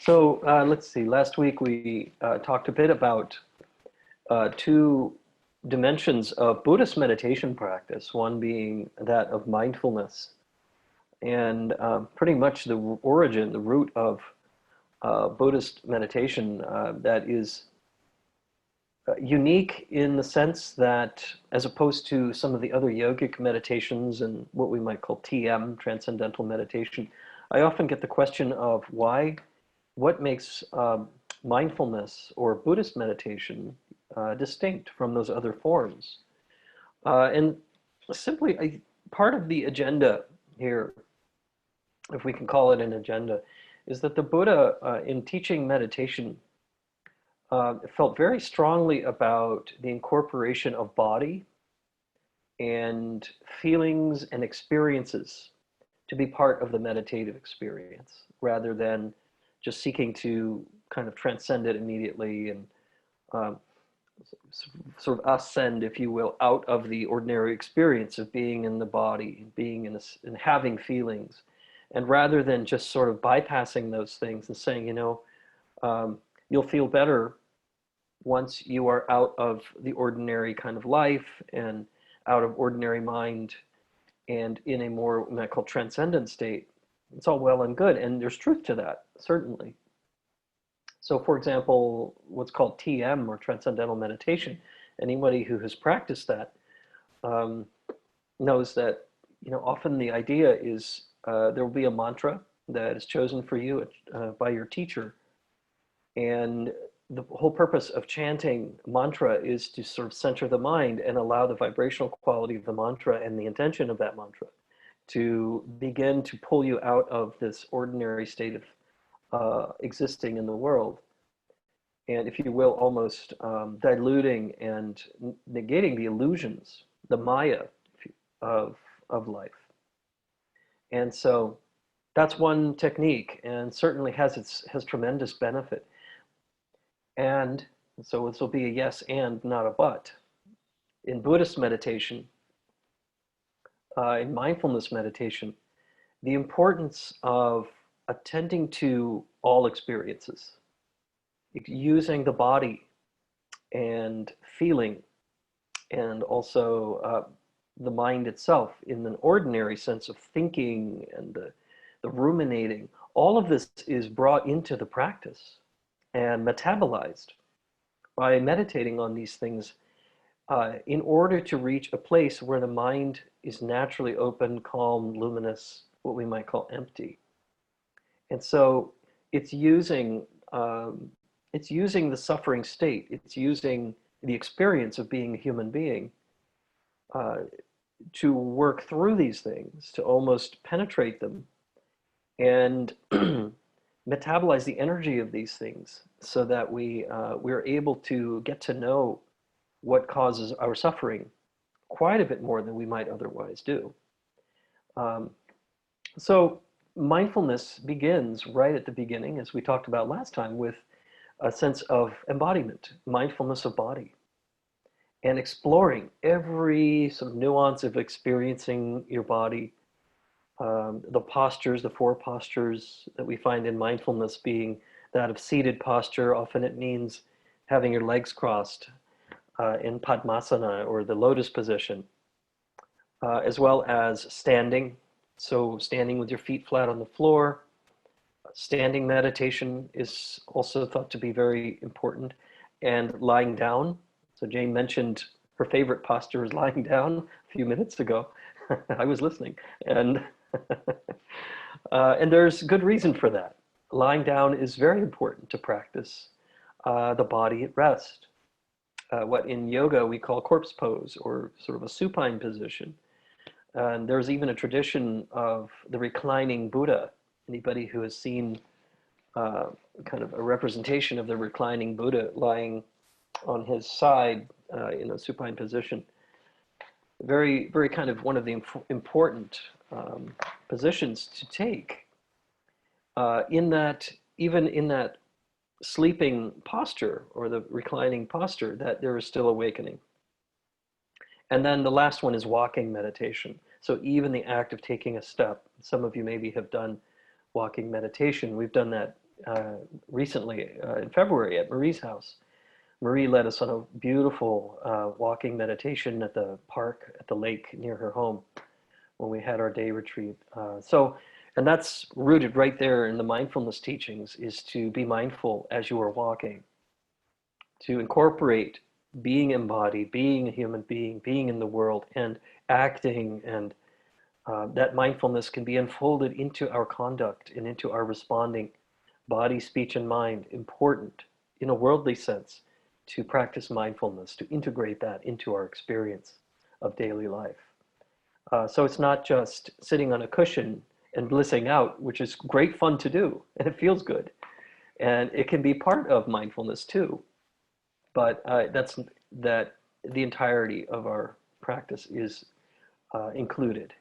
So let's see, last week we talked a bit about two dimensions of Buddhist meditation practice, one being that of mindfulness, and pretty much the origin, the root of Buddhist meditation that is unique in the sense that, as opposed to some of the other yogic meditations and what we might call TM, transcendental meditation, I often get the question of what makes mindfulness or Buddhist meditation distinct from those other forms. And simply, part of the agenda here, if we can call it an agenda, is that the Buddha, in teaching meditation, felt very strongly about the incorporation of body and feelings and experiences to be part of the meditative experience, rather than just seeking to kind of transcend it immediately and sort of ascend, if you will, out of the ordinary experience of being in the body, being and having feelings. And rather than just sort of bypassing those things and saying, you'll feel better once you are out of the ordinary kind of life and out of ordinary mind and in a more, what I call, transcendent state. It's all well and good, and there's truth to that, certainly. So, for example, what's called TM, or transcendental meditation, anybody who has practiced that knows that, often the idea is there will be a mantra that is chosen for you by your teacher, and the whole purpose of chanting mantra is to sort of center the mind and allow the vibrational quality of the mantra and the intention of that mantra to begin to pull you out of this ordinary state of existing in the world. And if you will, almost diluting and negating the illusions, the maya of life. And so that's one technique, and certainly has tremendous benefit. And so this will be a yes and, not a but. In Buddhist meditation, in mindfulness meditation, the importance of attending to all experiences, using the body and feeling, and also the mind itself in an ordinary sense of thinking and the ruminating, all of this is brought into the practice and metabolized by meditating on these things in order to reach a place where the mind is naturally open, calm, luminous, what we might call empty. And so it's using the suffering state, it's using the experience of being a human being to work through these things, to almost penetrate them and metabolize the energy of these things so that we're able to get to know what causes our suffering quite a bit more than we might otherwise do. So mindfulness begins right at the beginning, as we talked about last time, with a sense of embodiment, mindfulness of body, and exploring every sort of nuance of experiencing your body. The postures, the four postures that we find in mindfulness being that of seated posture. Often it means having your legs crossed in Padmasana, or the lotus position, as well as standing. So standing with your feet flat on the floor. Standing meditation is also thought to be very important. And lying down. So Jane mentioned her favorite posture is lying down a few minutes ago. I was listening. And and there's good reason for that. Lying down is very important to practice the body at rest. What in yoga we call corpse pose, or sort of a supine position. And there's even a tradition of the reclining Buddha. Anybody who has seen kind of a representation of the reclining Buddha lying on his side in a supine position. Very, very kind of one of the important positions to take in that, even in that sleeping posture or the reclining posture, that there is still awakening. And then the last one is walking meditation. So even the act of taking a step, some of you maybe have done walking meditation. We've done that recently in February at Marie's house. Marie led us on a beautiful walking meditation at the park at the lake near her home when we had our day retreat. And that's rooted right there in the mindfulness teachings, is to be mindful as you are walking, to incorporate being embodied, being a human being, being in the world, and acting, and that mindfulness can be unfolded into our conduct and into our responding body, speech, and mind. Important in a worldly sense to practice mindfulness, to integrate that into our experience of daily life. So it's not just sitting on a cushion and blissing out, which is great fun to do, and it feels good. And it can be part of mindfulness too. But that's that the entirety of our practice is included.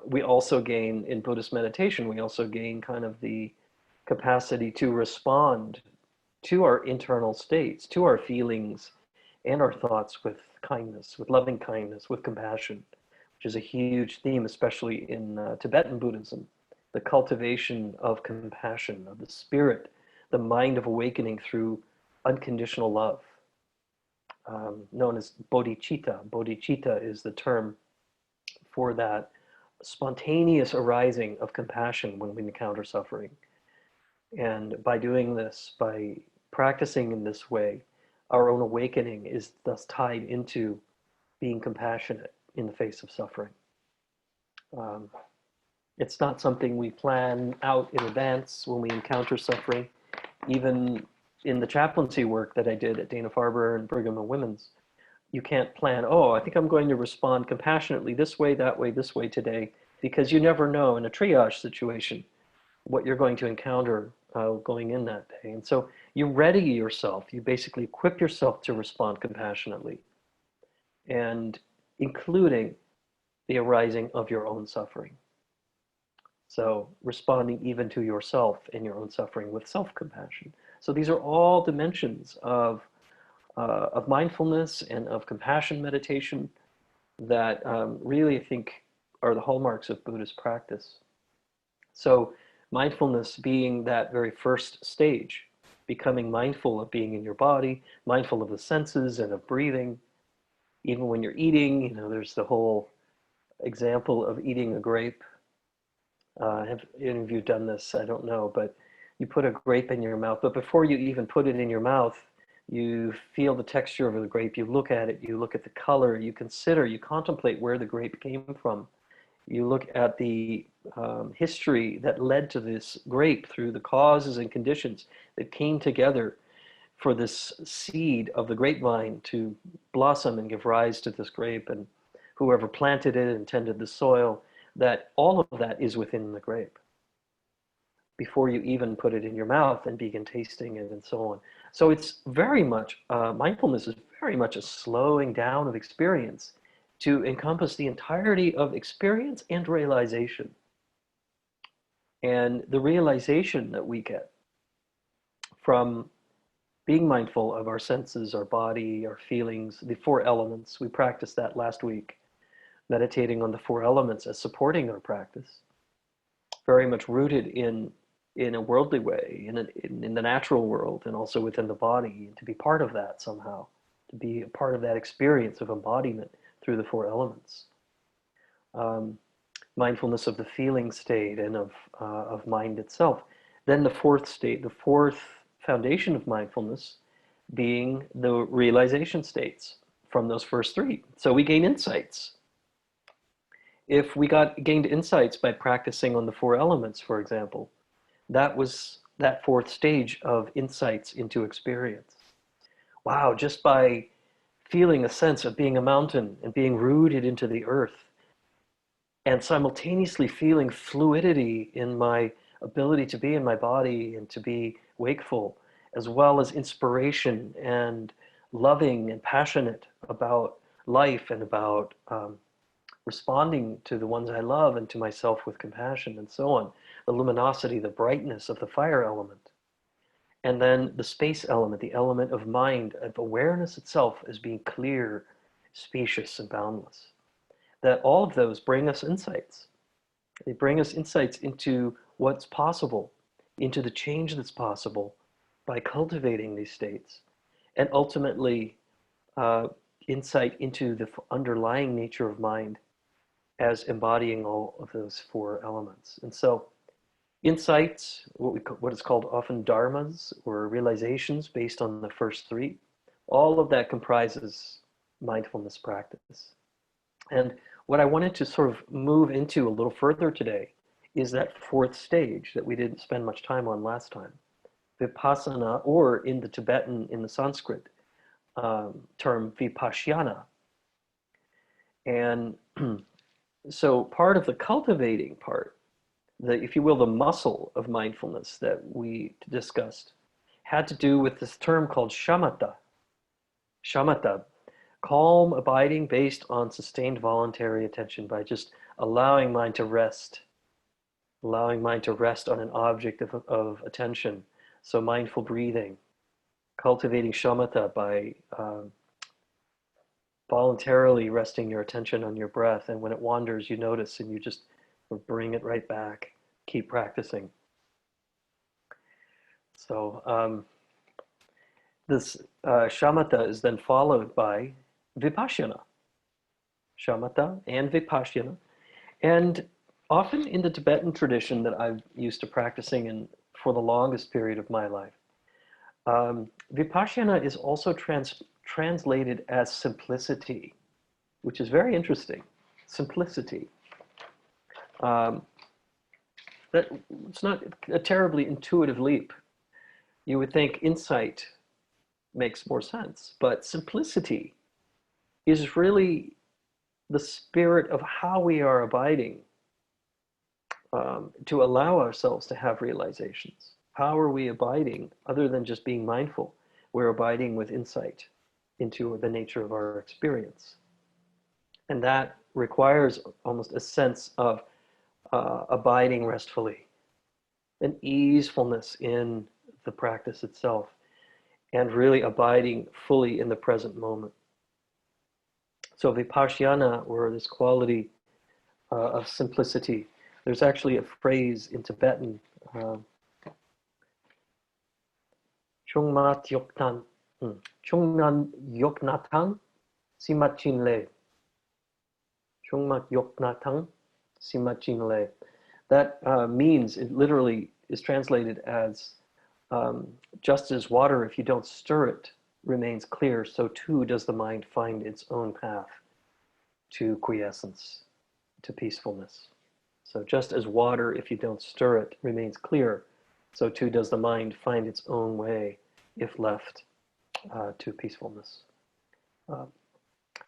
We also gain, in Buddhist meditation, we also gain kind of the capacity to respond to our internal states, to our feelings and our thoughts with kindness, with loving kindness, with compassion, which is a huge theme, especially in Tibetan Buddhism, the cultivation of compassion, of the spirit, the mind of awakening through unconditional love, known as bodhicitta. Bodhicitta is the term for that spontaneous arising of compassion when we encounter suffering. And by doing this, by practicing in this way, our own awakening is thus tied into being compassionate in the face of suffering. It's not something we plan out in advance when we encounter suffering. Even in the chaplaincy work that I did at Dana-Farber and Brigham and Women's, you can't plan, oh, I think I'm going to respond compassionately this way, this way today, because you never know in a triage situation what you're going to encounter going in that day. And so you ready yourself, you basically equip yourself to respond compassionately, and including the arising of your own suffering. So responding even to yourself and your own suffering with self-compassion. So these are all dimensions of mindfulness and of compassion meditation that really, I think, are the hallmarks of Buddhist practice. So mindfulness being that very first stage, becoming mindful of being in your body, mindful of the senses and of breathing. Even when you're eating, you know, there's the whole example of eating a grape. Have any of you done this? I don't know, but you put a grape in your mouth, but before you even put it in your mouth, you feel the texture of the grape, you look at it, you look at the color, you consider, you contemplate where the grape came from. You look at the history that led to this grape through the causes and conditions that came together for this seed of the grapevine to blossom and give rise to this grape, and whoever planted it and tended the soil, that all of that is within the grape before you even put it in your mouth and begin tasting it and so on. So it's very much, mindfulness is very much a slowing down of experience to encompass the entirety of experience and realization. And the realization that we get from being mindful of our senses, our body, our feelings, the four elements, we practiced that last week, meditating on the four elements as supporting our practice, very much rooted in a worldly way, in the natural world, and also within the body, and to be part of that somehow, to be a part of that experience of embodiment through the four elements. Mindfulness of the feeling state and of mind itself. Then the fourth state, the fourth foundation of mindfulness, being the realization states from those first three. So we gain insights. If we gained insights by practicing on the four elements, for example, that was that fourth stage of insights into experience. Wow, just by feeling a sense of being a mountain and being rooted into the earth, and simultaneously feeling fluidity in my ability to be in my body and to be wakeful, as well as inspiration and loving and passionate about life and about responding to the ones I love and to myself with compassion and so on. The luminosity, the brightness of the fire element. And then the space element, the element of mind, of awareness itself as being clear, spacious, and boundless. That all of those bring us insights. They bring us insights into what's possible into the change that's possible by cultivating these states, and ultimately insight into the underlying nature of mind as embodying all of those four elements. And so insights, what is called often dharmas or realizations based on the first three, all of that comprises mindfulness practice. And what I wanted to sort of move into a little further today is that fourth stage that we didn't spend much time on last time, vipassana, or in the Tibetan, in the Sanskrit term, vipashyana. And so part of the cultivating part, if you will, the muscle of mindfulness that we discussed, had to do with this term called shamatha. Shamatha, calm abiding based on sustained voluntary attention, by just allowing mind to rest, allowing mind to rest on an object of attention. So mindful breathing, cultivating shamatha by voluntarily resting your attention on your breath, and when it wanders, you notice and you just bring it right back. Keep practicing. So this shamatha is then followed by vipashyana. Shamatha and vipashyana. And often in the Tibetan tradition that I'm used to practicing in for the longest period of my life, vipashyana is also translated as simplicity, which is very interesting. Simplicity. That it's not a terribly intuitive leap. You would think insight makes more sense, but simplicity is really the spirit of how we are abiding to allow ourselves to have realizations. How are we abiding other than just being mindful? We're abiding with insight into the nature of our experience. And that requires almost a sense of abiding restfully, an easefulness in the practice itself, and really abiding fully in the present moment. So vipashyana, or this quality of simplicity, there's actually a phrase in Tibetan, chungmat yoktan, chungnan yoknatang simachin le. Chungmat yoknatang simachin le. That means, it literally is translated as, just as water, if you don't stir it, remains clear, so too does the mind find its own path to quiescence, to peacefulness. So just as water, if you don't stir it, remains clear, so too does the mind find its own way, if left to peacefulness.